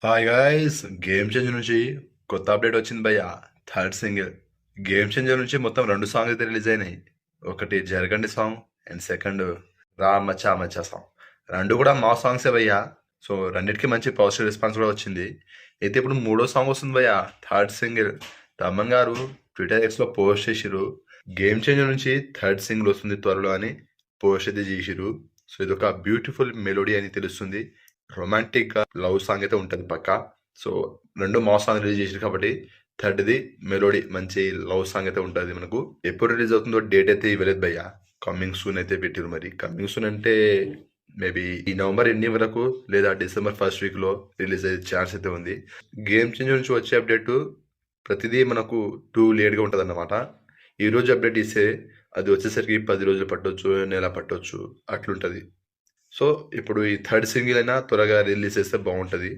Hi guys, game changer నుంచి కొత్త update వచ్చింది భయ్య. థర్డ్ సింగిల్ గేమ్ చేంజర్ నుంచి మొత్తం రెండు సాంగ్స్ అయితే రిలీజ్ అయినాయి. ఒకటి జరగండి సాంగ్ అండ్ సెకండ్ రా మచ్చా మచ్చా సాంగ్. రెండు కూడా మా సాంగ్సే భయ్య. సో రెండింటికి మంచి పాజిటివ్ రెస్పాన్స్ కూడా వచ్చింది. అయితే ఇప్పుడు మూడో సాంగ్ వస్తుంది భయ్య, థర్డ్ సింగిల్. తమన్ గారు ట్విట్టర్ ఎక్స్లో పోస్ట్ చేసిరు, గేమ్ చేంజర్ నుంచి థర్డ్ సింగిల్ వస్తుంది త్వరలో అని పోస్ట్ అయితే చేసిరు. సో ఇది ఒక బ్యూటిఫుల్ మెలోడీ అని తెలుస్తుంది. రొమాంటిక్ లవ్ సాంగ్ అయితే ఉంటుంది పక్క. సో రెండు మా సాంగ్ రిలీజ్ చేసారు కాబట్టి థర్డ్ది మెలోడీ మంచి లవ్ సాంగ్ అయితే ఉంటుంది మనకు. ఎప్పుడు రిలీజ్ అవుతుందో డేట్ అయితే ఇవ్వలేదు భయ్య. కమింగ్ సూన్ అయితే పెట్టిరు. మరి కమింగ్ సూన్ అంటే మేబీ ఈ నవంబర్ ఎండింగ్ వరకు లేదా డిసెంబర్ ఫస్ట్ వీక్లో రిలీజ్ అయ్యే ఛాన్స్ అయితే ఉంది. గేమ్ చేంజర్ నుంచి వచ్చే అప్డేట్ ప్రతిదీ మనకు టూ లేట్గా ఉంటుంది అన్నమాట. ఈరోజు అప్డేట్ ఇస్తే అది వచ్చేసరికి 10 రోజులు పట్టవచ్చు, నెల పట్టవచ్చు, అట్లుంటుంది. సో ఇప్పుడు ఈ థర్డ్ సింగిల్ అయినా త్వరగా రిలీజ్ చేస్తే బాగుంటుంది.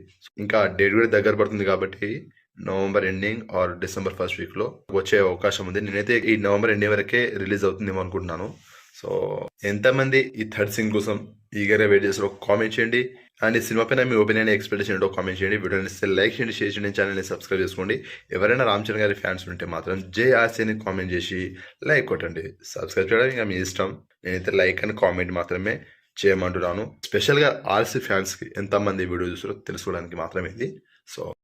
ఇంకా డేట్ కూడా దగ్గర పడుతుంది కాబట్టి November ending or December first వీక్లో వచ్చే అవకాశం ఉంది. నేనైతే ఈ నవంబర్ ఎండింగ్ వరకే రిలీజ్ అవుతుందేమో అనుకుంటున్నాను. సో ఎంతమంది ఈ థర్డ్ సింగ్ కోసం ఈగర్గా వెయిట్ చేస్తారో కామెంట్ చేయండి. అండ్ ఈ సినిమా పైన మీ ఒపీనియన్ ఎక్స్పెక్టేషన్ ఏంటో కామెంట్ చేయండి. వీడియోని ఇస్తే లైక్ చేయండి, షేర్ చేయండి, ఛానల్ని సబ్స్క్రైబ్ చేసుకోండి. ఎవరైనా రామ్ చరణ్ గారి ఫ్యాన్స్ ఉంటే మాత్రం జై ఆర్సీ అని కామెంట్ చేసి లైక్ కొట్టండి. సబ్స్క్రైబ్ చేయడం ఇంకా మీ ఇష్టం. నేనైతే లైక్ అని కామెంట్ మాత్రమే చేయమంటున్నాను. స్పెషల్గా ఆర్సీ ఫ్యాన్స్కి ఎంతమంది వీడియో చూసారో తెలుసుకోవడానికి మాత్రమే ఇది. సో